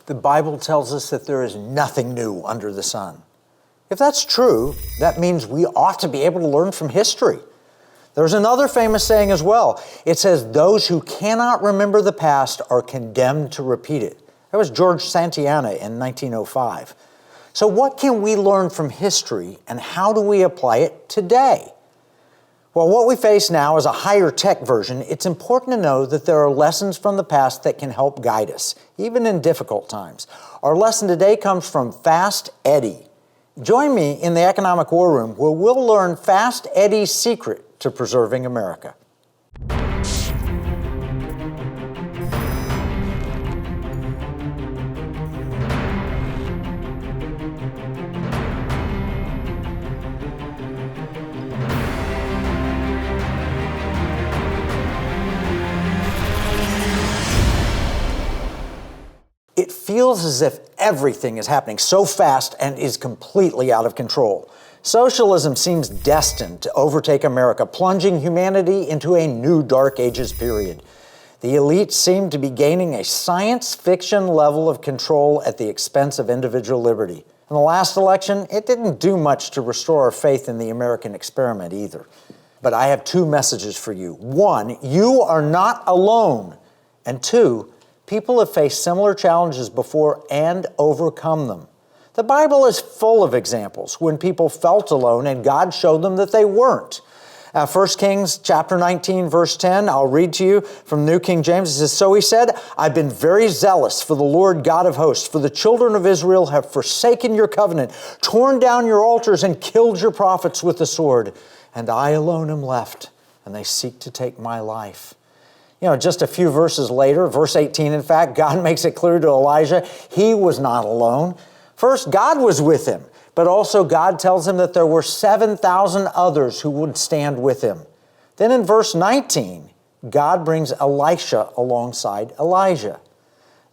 The Bible tells us that there is nothing new under the sun. If that's true, that means we ought to be able to learn from history. There's another famous saying as well. It says, those who cannot remember the past are condemned to repeat it. That was George Santayana in 1905. So what can we learn from history, and how do we apply it today? Well, what we face now is a higher tech version. It's important to know that there are lessons from the past that can help guide us, even in difficult times. Our lesson today comes from Fast Eddie. Join me in the Economic War Room, where we'll learn Fast Eddie's secret to preserving America. It feels as if everything is happening so fast and is completely out of control. Socialism seems destined to overtake America, plunging humanity into a new Dark Ages period. The elites seem to be gaining a science fiction level of control at the expense of individual liberty. In the last election, it didn't do much to restore our faith in the American experiment either. But I have two messages for you. One, you are not alone. And two, people have faced similar challenges before and overcome them. The Bible is full of examples when people felt alone and God showed them that they weren't. 1 Kings chapter 19, verse 10, I'll read to you from New King James. It says, so he said, I've been very zealous for the Lord God of hosts, for the children of Israel have forsaken your covenant, torn down your altars, and killed your prophets with the sword. And I alone am left, and they seek to take my life. Just a few verses later, verse 18, in fact, God makes it clear to Elijah he was not alone. First, God was with him, but also God tells him that there were 7,000 others who would stand with him. Then in verse 19, God brings Elisha alongside Elijah.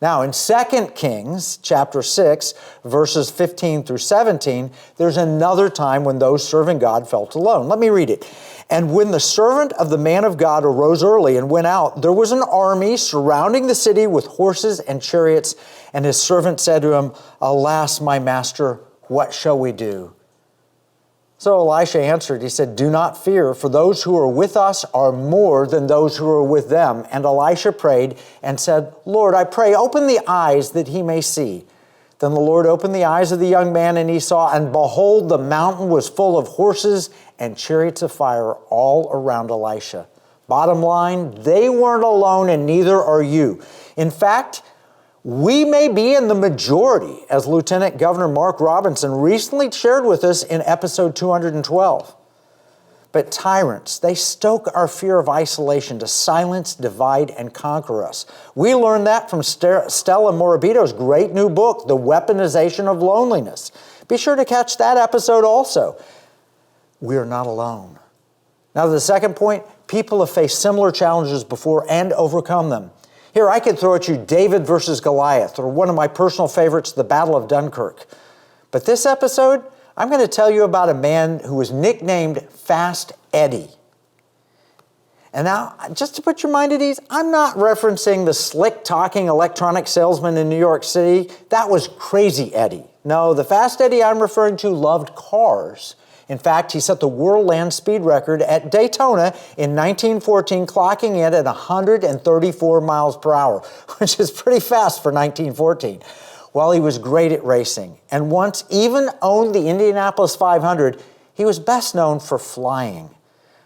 Now, in 2 Kings chapter 6, verses 15 through 17, there's another time when those serving God felt alone. Let me read it. And when the servant of the man of God arose early and went out, there was an army surrounding the city with horses and chariots. And his servant said to him, alas, my master, what shall we do? So Elisha answered, he said, do not fear, for those who are with us are more than those who are with them. And Elisha prayed and said, Lord, I pray, open the eyes that he may see. Then the Lord opened the eyes of the young man, and he saw, and behold, the mountain was full of horses and chariots of fire all around Elisha. Bottom line, they weren't alone, and neither are you. In fact, we may be in the majority, as Lieutenant Governor Mark Robinson recently shared with us in episode 212. But tyrants, they stoke our fear of isolation to silence, divide, and conquer us. We learned that from Stella Morabito's great new book, The Weaponization of Loneliness. Be sure to catch that episode also. We are not alone. Now, the second point, people have faced similar challenges before and overcome them. Here, I could throw at you David versus Goliath, or one of my personal favorites, the Battle of Dunkirk. But this episode, I'm going to tell you about a man who was nicknamed Fast Eddie. And now, just to put your mind at ease, I'm not referencing the slick-talking electronic salesman in New York City. That was Crazy Eddie. No, the Fast Eddie I'm referring to loved cars. In fact, he set the world land speed record at Daytona in 1914, clocking in at 134 miles per hour, which is pretty fast for 1914. While he was great at racing and once even owned the Indianapolis 500, he was best known for flying.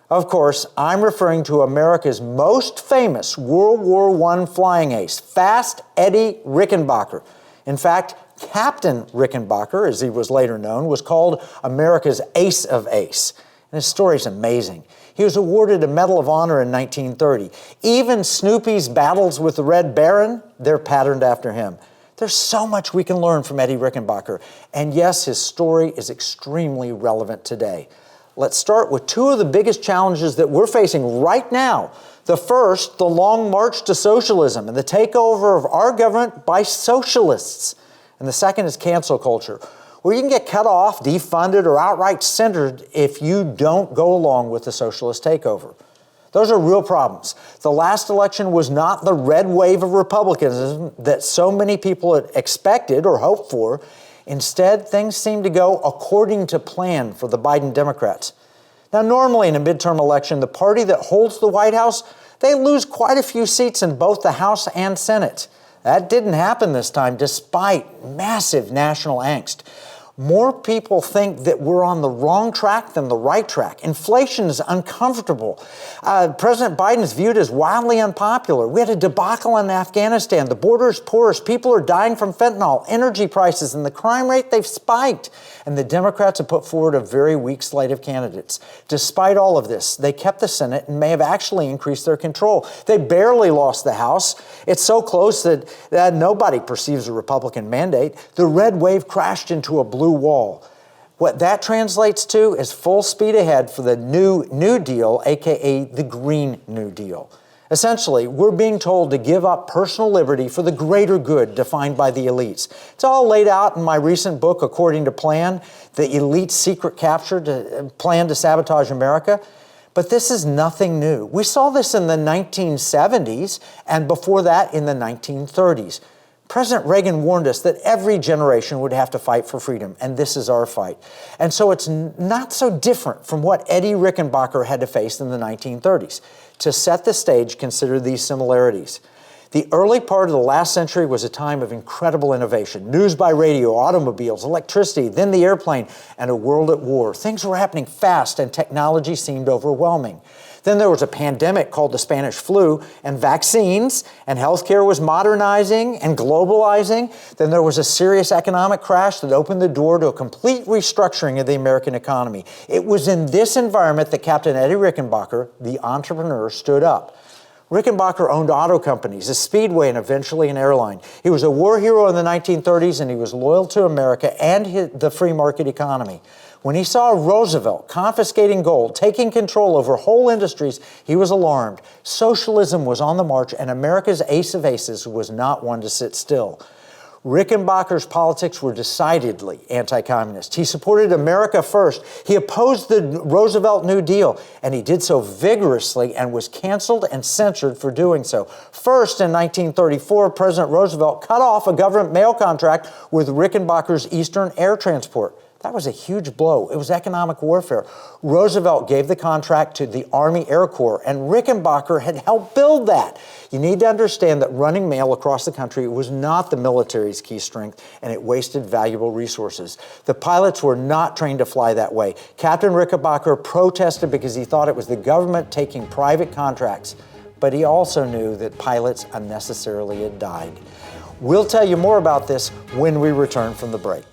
Of course, I'm referring to America's most famous World War I flying ace, Fast Eddie Rickenbacker. In fact, Captain Rickenbacker, as he was later known, was called America's Ace of Ace. And his story is amazing. He was awarded a Medal of Honor in 1930. Even Snoopy's battles with the Red Baron, they're patterned after him. There's so much we can learn from Eddie Rickenbacker. And yes, his story is extremely relevant today. Let's start with two of the biggest challenges that we're facing right now. The first, the long march to socialism and the takeover of our government by socialists. And the second is cancel culture, where you can get cut off, defunded, or outright censored if you don't go along with the socialist takeover. Those are real problems. The last election was not the red wave of republicanism that so many people had expected or hoped for. Instead, things seem to go according to plan for the Biden Democrats. Now, normally in a midterm election, the party that holds the White House, they lose quite a few seats in both the House and Senate. That didn't happen this time, despite massive national angst. More people think that we're on the wrong track than the right track. Inflation is uncomfortable. President Biden is viewed as wildly unpopular. We had a debacle in Afghanistan. The border is porous. People are dying from fentanyl. Energy prices and the crime rate, they've spiked. And the Democrats have put forward a very weak slate of candidates. Despite all of this, they kept the Senate and may have actually increased their control. They barely lost the House. It's so close that nobody perceives a Republican mandate. The red wave crashed into a blue wall. What that translates to is full speed ahead for the New Deal, aka the Green New Deal. Essentially, we're being told to give up personal liberty for the greater good defined by the elites. It's all laid out in my recent book, According to Plan, the elite's secret plan to sabotage America. But this is nothing new. We saw this in the 1970s and before that in the 1930s. President Reagan warned us that every generation would have to fight for freedom, and this is our fight. And so it's not so different from what Eddie Rickenbacker had to face in the 1930s. To set the stage, consider these similarities. The early part of the last century was a time of incredible innovation. News by radio, automobiles, electricity, then the airplane, and a world at war. Things were happening fast, and technology seemed overwhelming. Then there was a pandemic called the Spanish flu, and vaccines, and healthcare was modernizing and globalizing. Then there was a serious economic crash that opened the door to a complete restructuring of the American economy. It was in this environment that Captain Eddie Rickenbacker, the entrepreneur, stood up. Rickenbacker owned auto companies, a speedway, and eventually an airline. He was a war hero in the 1930s, and he was loyal to America and the free market economy. When he saw Roosevelt confiscating gold, taking control over whole industries, he was alarmed. Socialism was on the march, and America's ace of aces was not one to sit still. Rickenbacker's politics were decidedly anti-communist. He supported America first. He opposed the Roosevelt New Deal, and he did so vigorously and was canceled and censored for doing so. First, in 1934, President Roosevelt cut off a government mail contract with Rickenbacker's Eastern Air Transport. That was a huge blow. It was economic warfare. Roosevelt gave the contract to the Army Air Corps, and Rickenbacker had helped build that. You need to understand that running mail across the country was not the military's key strength, and it wasted valuable resources. The pilots were not trained to fly that way. Captain Rickenbacker protested because he thought it was the government taking private contracts, but he also knew that pilots unnecessarily had died. We'll tell you more about this when we return from the break.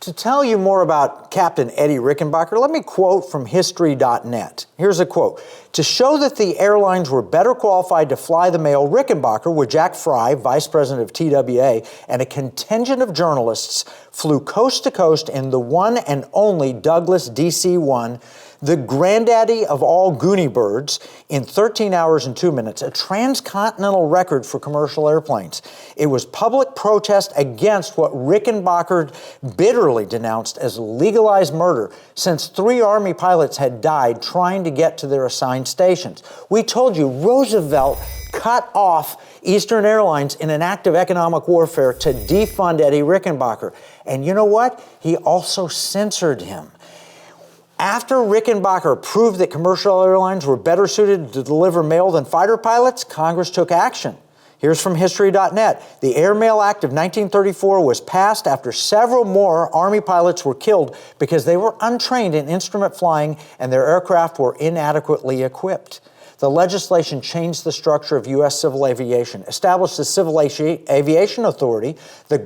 To tell you more about Captain Eddie Rickenbacker, let me quote from history.net. Here's a quote. To show that the airlines were better qualified to fly the mail, Rickenbacker, with Jack Fry, vice president of TWA, and a contingent of journalists, flew coast to coast in the one and only Douglas DC-1, the granddaddy of all Goonie birds, in 13 hours and 2 minutes, a transcontinental record for commercial airplanes. It was public protest against what Rickenbacker bitterly denounced as legalized murder, since 3 Army pilots had died trying to get to their assigned stations. We told you Roosevelt cut off Eastern Airlines in an act of economic warfare to defund Eddie Rickenbacker. And you know what? He also censored him. After Rickenbacker proved that commercial airlines were better suited to deliver mail than fighter pilots, Congress took action. Here's from history.net. The Airmail Act of 1934 was passed after several more Army pilots were killed because they were untrained in instrument flying and their aircraft were inadequately equipped. The legislation changed the structure of U.S. civil aviation, established the Civil Aviation Authority that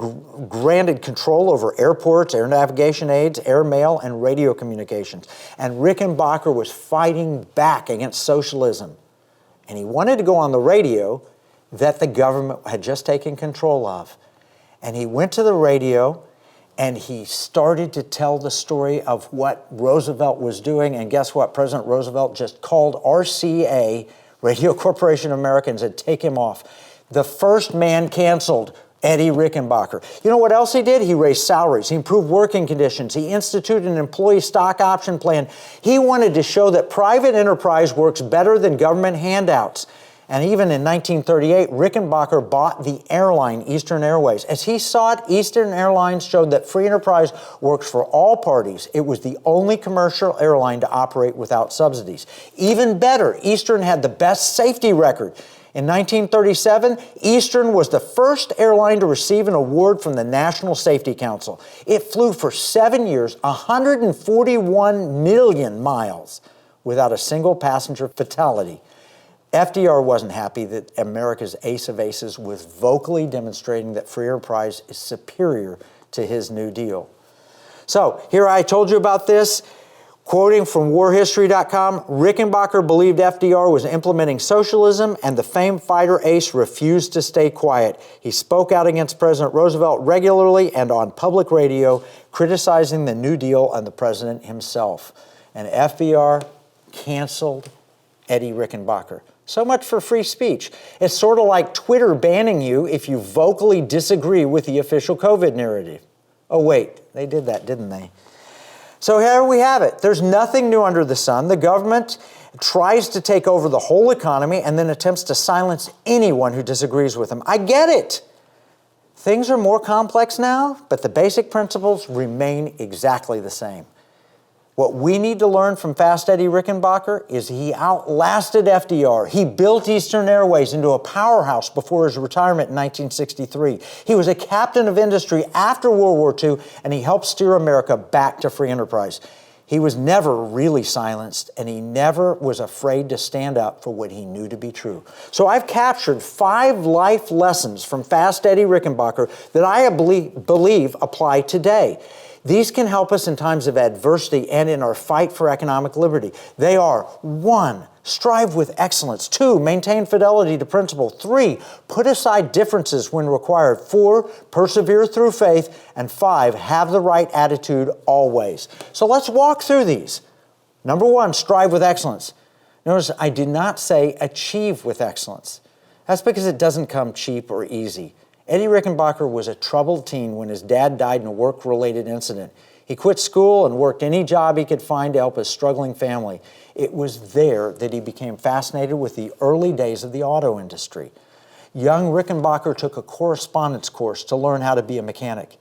granted control over airports, air navigation aids, air mail, and radio communications. And Rickenbacker was fighting back against socialism. And he wanted to go on the radio that the government had just taken control of. And he went to the radio and he started to tell the story of what Roosevelt was doing. And guess what? President Roosevelt just called RCA, Radio Corporation of America, and said, take him off. The first man canceled, Eddie Rickenbacker. You know what else he did? He raised salaries. He improved working conditions. He instituted an employee stock option plan. He wanted to show that private enterprise works better than government handouts. And even in 1938, Rickenbacker bought the airline Eastern Airways. As he saw it, Eastern Airlines showed that free enterprise works for all parties. It was the only commercial airline to operate without subsidies. Even better, Eastern had the best safety record. In 1937, Eastern was the first airline to receive an award from the National Safety Council. It flew for 7 years, 141 million miles, without a single passenger fatality. FDR wasn't happy that America's ace of aces was vocally demonstrating that free enterprise is superior to his New Deal. So here I told you about this, quoting from warhistory.com, Rickenbacker believed FDR was implementing socialism and the famed fighter ace refused to stay quiet. He spoke out against President Roosevelt regularly and on public radio, criticizing the New Deal and the president himself. And FDR canceled Eddie Rickenbacker. So much for free speech. It's sort of like Twitter banning you if you vocally disagree with the official COVID narrative. Oh, wait, they did that, didn't they? So here we have it. There's nothing new under the sun. The government tries to take over the whole economy and then attempts to silence anyone who disagrees with them. I get it. Things are more complex now, but the basic principles remain exactly the same. What we need to learn from Fast Eddie Rickenbacker is he outlasted FDR. He built Eastern Airways into a powerhouse before his retirement in 1963. He was a captain of industry after World War II, and he helped steer America back to free enterprise. He was never really silenced, and he never was afraid to stand up for what he knew to be true. So I've captured 5 life lessons from Fast Eddie Rickenbacker that I believe apply today. These can help us in times of adversity and in our fight for economic liberty. They are: 1, strive with excellence. 2, maintain fidelity to principle. 3, put aside differences when required. 4, persevere through faith. And 5, have the right attitude always. So let's walk through these. Number 1, strive with excellence. Notice I did not say achieve with excellence. That's because it doesn't come cheap or easy. Eddie Rickenbacker was a troubled teen when his dad died in a work-related incident. He quit school and worked any job he could find to help his struggling family. It was there that he became fascinated with the early days of the auto industry. Young Rickenbacker took a correspondence course to learn how to be a mechanic,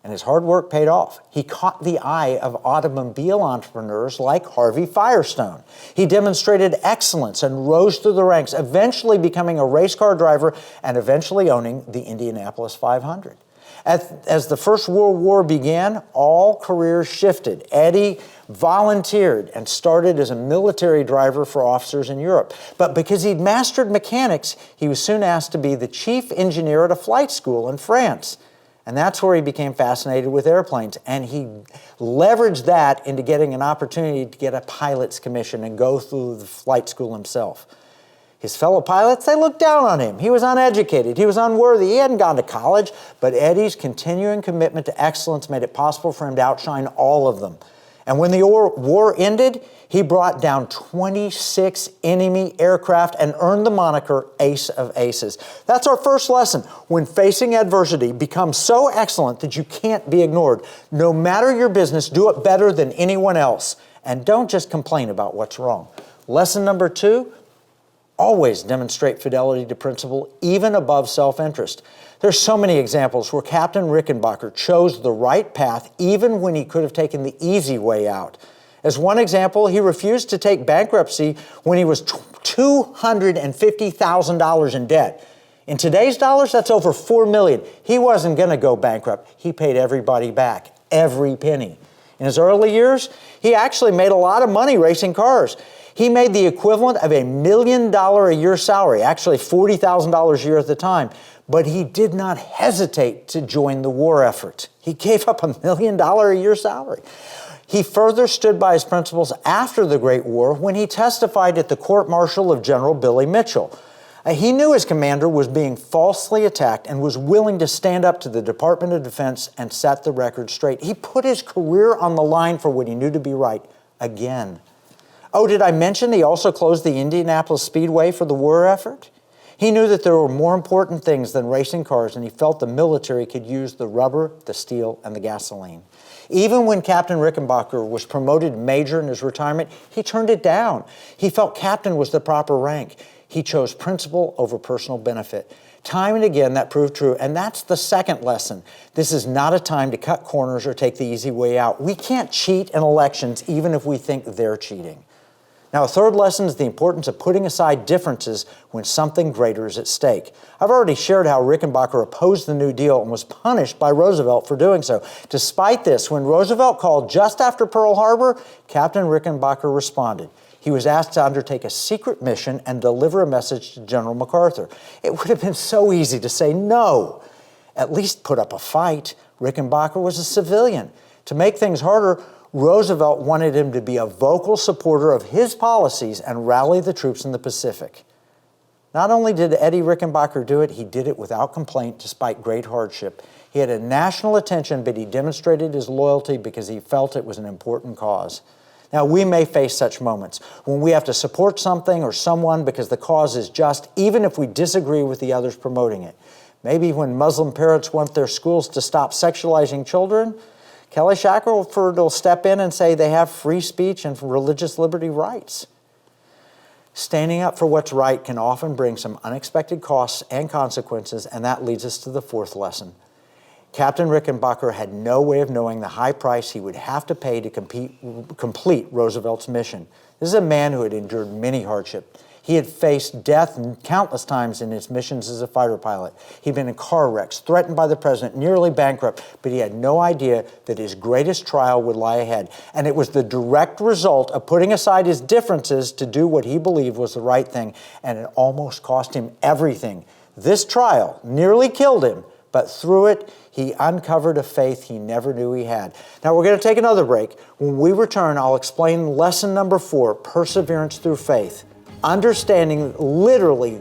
and his hard work paid off. He caught the eye of automobile entrepreneurs like Harvey Firestone. He demonstrated excellence and rose through the ranks, eventually becoming a race car driver and eventually owning the Indianapolis 500. As the First World War began, all careers shifted. Eddie volunteered and started as a military driver for officers in Europe. But because he'd mastered mechanics, he was soon asked to be the chief engineer at a flight school in France. And that's where he became fascinated with airplanes. And he leveraged that into getting an opportunity to get a pilot's commission and go through the flight school himself. His fellow pilots, they looked down on him. He was uneducated. He was unworthy. He hadn't gone to college. But Eddie's continuing commitment to excellence made it possible for him to outshine all of them. And when the war ended, he brought down 26 enemy aircraft and earned the moniker Ace of Aces. That's our first lesson. When facing adversity, become so excellent that you can't be ignored. No matter your business, do it better than anyone else. And don't just complain about what's wrong. Lesson number 2, always demonstrate fidelity to principle, even above self-interest. There's so many examples where Captain Rickenbacker chose the right path even when he could have taken the easy way out. As one example, he refused to take bankruptcy when he was $250,000 in debt. In today's dollars, that's over $4 million. He wasn't going to go bankrupt. He paid everybody back, every penny. In his early years, he actually made a lot of money racing cars. He made the equivalent of $1 million a year salary, actually $40,000 a year at the time. But he did not hesitate to join the war effort. He gave up $1 million a year salary. He further stood by his principles after the Great War when he testified at the court-martial of General Billy Mitchell. He knew his commander was being falsely attacked and was willing to stand up to the Department of Defense and set the record straight. He put his career on the line for what he knew to be right again. Oh, did I mention he also closed the Indianapolis Speedway for the war effort? He knew that there were more important things than racing cars, and he felt the military could use the rubber, the steel, and the gasoline. Even when Captain Rickenbacker was promoted major in his retirement, he turned it down. He felt captain was the proper rank. He chose principle over personal benefit. Time and again, that proved true, and that's the second lesson. This is not a time to cut corners or take the easy way out. We can't cheat in elections even if we think they're cheating. Now, a third lesson is the importance of putting aside differences when something greater is at stake. I've already shared how Rickenbacker opposed the New Deal and was punished by Roosevelt for doing so. Despite this, when Roosevelt called just after Pearl Harbor, Captain Rickenbacker responded. He was asked to undertake a secret mission and deliver a message to General MacArthur. It would have been so easy to say no. At least put up a fight. Rickenbacker was a civilian. To make things harder, Roosevelt wanted him to be a vocal supporter of his policies and rally the troops in the Pacific. Not only did Eddie Rickenbacker do it, he did it without complaint despite great hardship. He had a national attention, but he demonstrated his loyalty because he felt it was an important cause. Now, we may face such moments when we have to support something or someone because the cause is just, even if we disagree with the others promoting it. Maybe when Muslim parents want their schools to stop sexualizing children, Kelly Shackelford will step in and say they have free speech and religious liberty rights. Standing up for what's right can often bring some unexpected costs and consequences, and that leads us to the fourth lesson. Captain Rickenbacker had no way of knowing the high price he would have to pay to complete Roosevelt's mission. This is a man who had endured many hardships. He had faced death countless times in his missions as a fighter pilot. He'd been in car wrecks, threatened by the president, nearly bankrupt, but he had no idea that his greatest trial would lie ahead. And it was the direct result of putting aside his differences to do what he believed was the right thing, and it almost cost him everything. This trial nearly killed him, but through it, he uncovered a faith he never knew he had. Now, we're going to take another break. When we return, I'll explain lesson number 4, perseverance through faith. Literally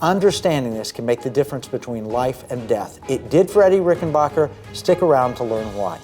understanding this can make the difference between life and death. It did for Eddie Rickenbacker. Stick around to learn why.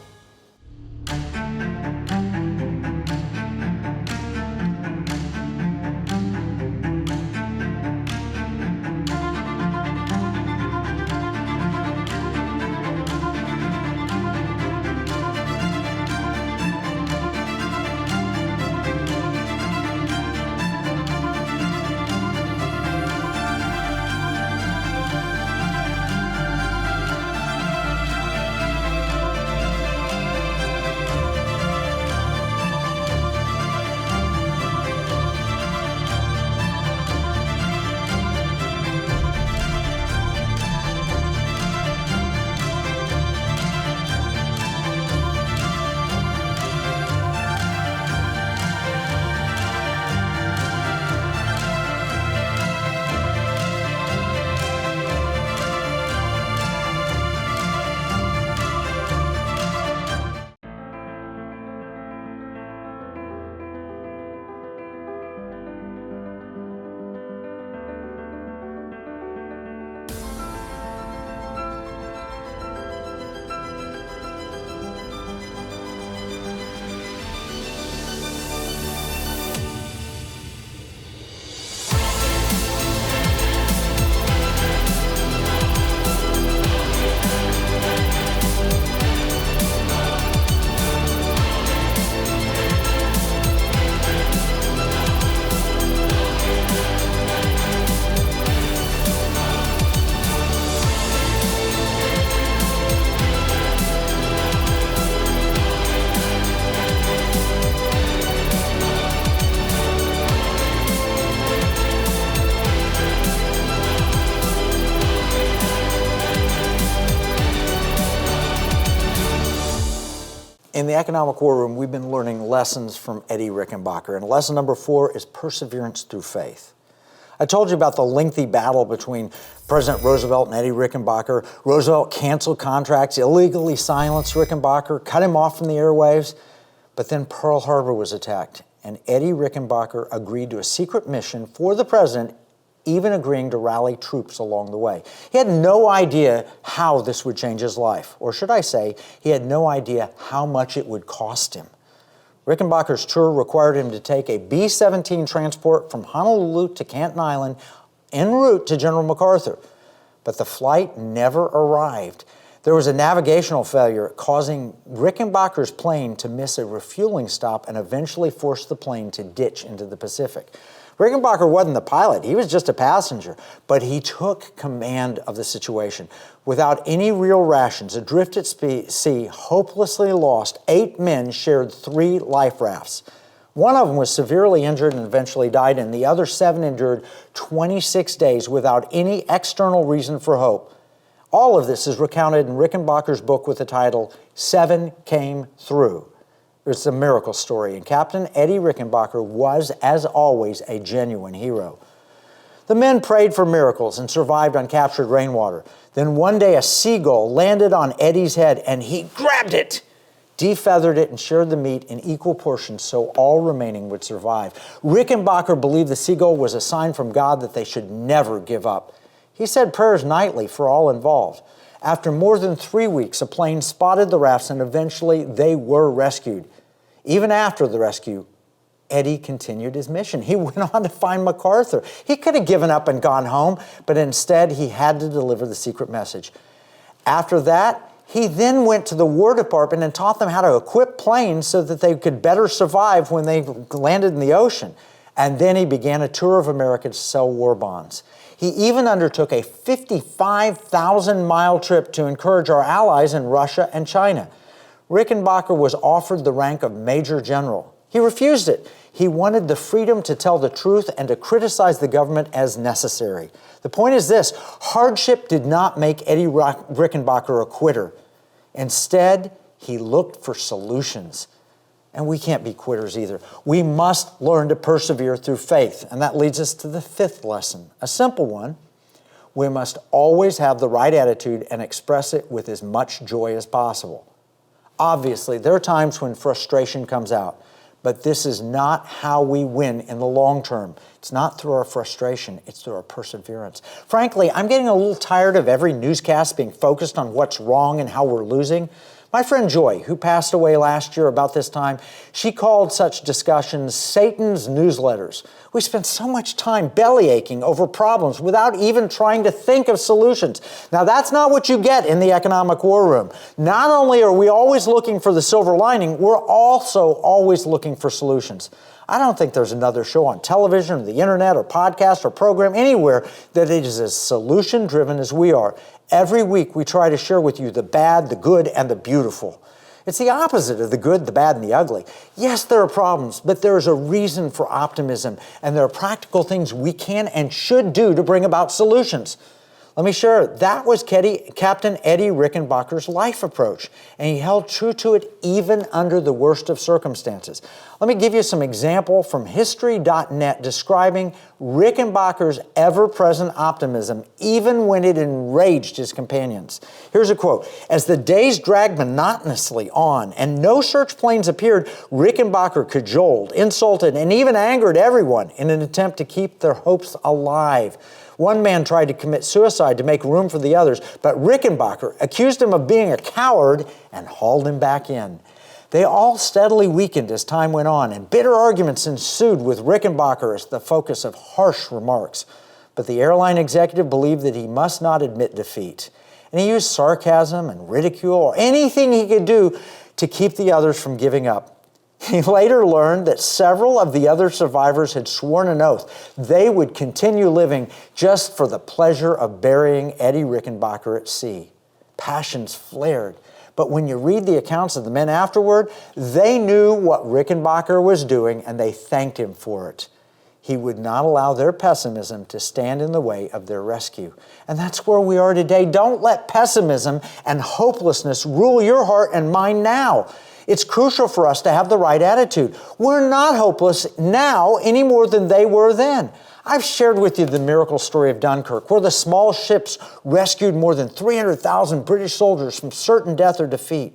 In the Economic War Room, we've been learning lessons from Eddie Rickenbacker, and lesson number 4 is perseverance through faith. I told you about the lengthy battle between President Roosevelt and Eddie Rickenbacker. Roosevelt canceled contracts, illegally silenced Rickenbacker, cut him off from the airwaves, but then Pearl Harbor was attacked, and Eddie Rickenbacker agreed to a secret mission for the president, even agreeing to rally troops along the way. He had no idea how this would change his life, or should I say, he had no idea how much it would cost him. Rickenbacker's tour required him to take a B-17 transport from Honolulu to Canton Island en route to General MacArthur, but the flight never arrived. There was a navigational failure, causing Rickenbacker's plane to miss a refueling stop and eventually forced the plane to ditch into the Pacific. Rickenbacker wasn't the pilot, he was just a passenger, but he took command of the situation. Without any real rations, adrift at sea, hopelessly lost, 8 men shared 3 life rafts. One of them was severely injured and eventually died, and the other 7 endured 26 days without any external reason for hope. All of this is recounted in Rickenbacker's book with the title, 7 Came Through. It's a miracle story, and Captain Eddie Rickenbacker was, as always, a genuine hero. The men prayed for miracles and survived on captured rainwater. Then one day a seagull landed on Eddie's head, and he grabbed it, defeathered it, and shared the meat in equal portions so all remaining would survive. Rickenbacker believed the seagull was a sign from God that they should never give up. He said prayers nightly for all involved. After more than 3 weeks, a plane spotted the rafts, and eventually they were rescued. Even after the rescue, Eddie continued his mission. He went on to find MacArthur. He could have given up and gone home, but instead he had to deliver the secret message. After that, he then went to the War Department and taught them how to equip planes so that they could better survive when they landed in the ocean. And then he began a tour of America to sell war bonds. He even undertook a 55,000-mile trip to encourage our allies in Russia and China. Rickenbacker was offered the rank of Major General. He refused it. He wanted the freedom to tell the truth and to criticize the government as necessary. The point is this: hardship did not make Eddie Rickenbacker a quitter. Instead, he looked for solutions. And we can't be quitters either. We must learn to persevere through faith. And that leads us to the 5th lesson, a simple one. We must always have the right attitude and express it with as much joy as possible. Obviously, there are times when frustration comes out, but this is not how we win in the long term. It's not through our frustration, it's through our perseverance. Frankly, I'm getting a little tired of every newscast being focused on what's wrong and how we're losing. My friend Joy, who passed away last year about this time, she called such discussions Satan's newsletters. We spend so much time bellyaching over problems without even trying to think of solutions. Now, that's not what you get in the Economic War Room. Not only are we always looking for the silver lining, we're also always looking for solutions. I don't think there's another show on television or the internet or podcast or program anywhere that is as solution-driven as we are. Every week we try to share with you the bad, the good, and the beautiful. It's the opposite of the good, the bad, and the ugly. Yes, there are problems, but there is a reason for optimism, and there are practical things we can and should do to bring about solutions. Let me share, that was Captain Eddie Rickenbacker's life approach, and he held true to it even under the worst of circumstances. Let me give you some example from History.net describing Rickenbacker's ever-present optimism, even when it enraged his companions. Here's a quote: "As the days dragged monotonously on and no search planes appeared, Rickenbacker cajoled, insulted, and even angered everyone in an attempt to keep their hopes alive. One man tried to commit suicide to make room for the others, but Rickenbacker accused him of being a coward and hauled him back in. They all steadily weakened as time went on, and bitter arguments ensued with Rickenbacker as the focus of harsh remarks. But the airline executive believed that he must not admit defeat, and he used sarcasm and ridicule or anything he could do to keep the others from giving up. He later learned that several of the other survivors had sworn an oath they would continue living just for the pleasure of burying Eddie Rickenbacker at sea. Passions flared, but when you read the accounts of the men afterward, they knew what Rickenbacker was doing and they thanked him for it. He would not allow their pessimism to stand in the way of their rescue. And that's where we are today. Don't let pessimism and hopelessness rule your heart and mind now. It's crucial for us to have the right attitude. We're not hopeless now any more than they were then. I've shared with you the miracle story of Dunkirk, where the small ships rescued more than 300,000 British soldiers from certain death or defeat.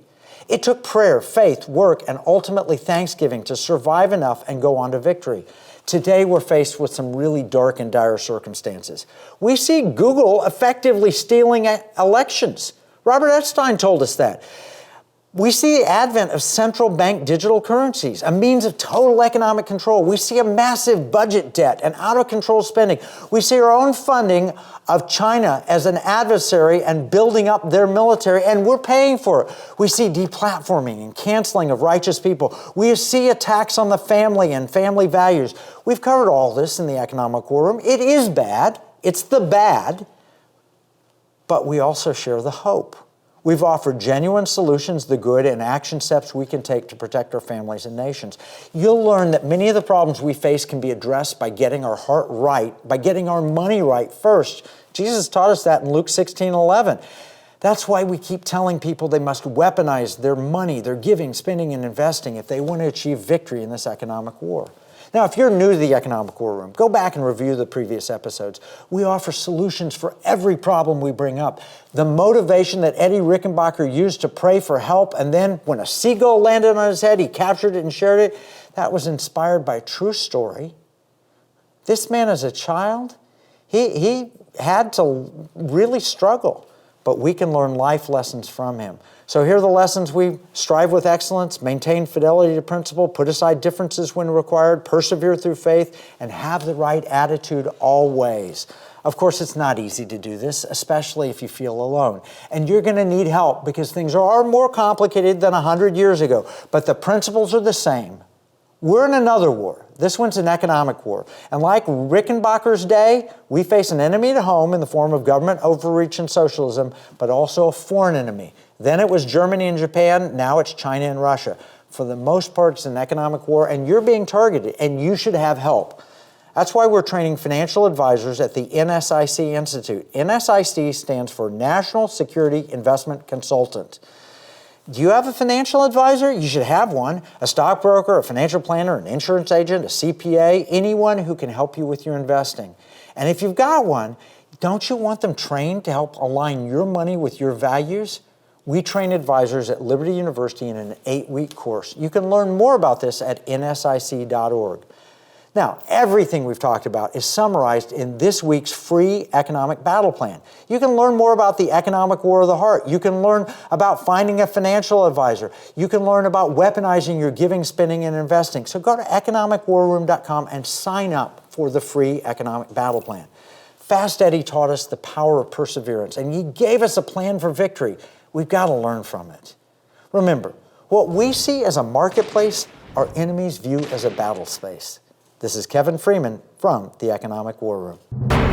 It took prayer, faith, work, and ultimately thanksgiving to survive enough and go on to victory. Today, we're faced with some really dark and dire circumstances. We see Google effectively stealing elections. Robert Epstein told us that. We see the advent of central bank digital currencies, a means of total economic control. We see a massive budget debt and out-of-control spending. We see our own funding of China as an adversary and building up their military, and we're paying for it. We see deplatforming and canceling of righteous people. We see attacks on the family and family values. We've covered all this in the Economic War Room. It is bad. It's the bad. But we also share the hope. We've offered genuine solutions, the good, and action steps we can take to protect our families and nations. You'll learn that many of the problems we face can be addressed by getting our heart right, by getting our money right first. Jesus taught us that in Luke 16:11. That's why we keep telling people they must weaponize their money, their giving, spending, and investing if they want to achieve victory in this economic war. Now, if you're new to the Economic War Room, go back and review the previous episodes. We offer solutions for every problem we bring up. The motivation that Eddie Rickenbacker used to pray for help, and then when a seagull landed on his head, he captured it and shared it, that was inspired by a true story. This man as a child, he had to really struggle, but we can learn life lessons from him. So here are the lessons. We strive with excellence, maintain fidelity to principle, put aside differences when required, persevere through faith, and have the right attitude always. Of course, it's not easy to do this, especially if you feel alone. And you're going to need help because things are more complicated than 100 years ago, but the principles are the same. We're in another war. This one's an economic war. And like Rickenbacker's day, we face an enemy at home in the form of government overreach and socialism, but also a foreign enemy. Then it was Germany and Japan, now it's China and Russia. For the most part, it's an economic war, and you're being targeted, and you should have help. That's why we're training financial advisors at the NSIC Institute. NSIC stands for National Security Investment Consultant. Do you have a financial advisor? You should have one. A stockbroker, a financial planner, an insurance agent, a CPA, anyone who can help you with your investing. And if you've got one, don't you want them trained to help align your money with your values? We train advisors at Liberty University in an 8-week course. You can learn more about this at nsic.org. Now, everything we've talked about is summarized in this week's free economic battle plan. You can learn more about the economic war of the heart. You can learn about finding a financial advisor. You can learn about weaponizing your giving, spending, and investing. So go to economicwarroom.com and sign up for the free economic battle plan. Fast Eddie taught us the power of perseverance, and he gave us a plan for victory. We've got to learn from it. Remember, what we see as a marketplace, our enemies view as a battle space. This is Kevin Freeman from the Economic War Room.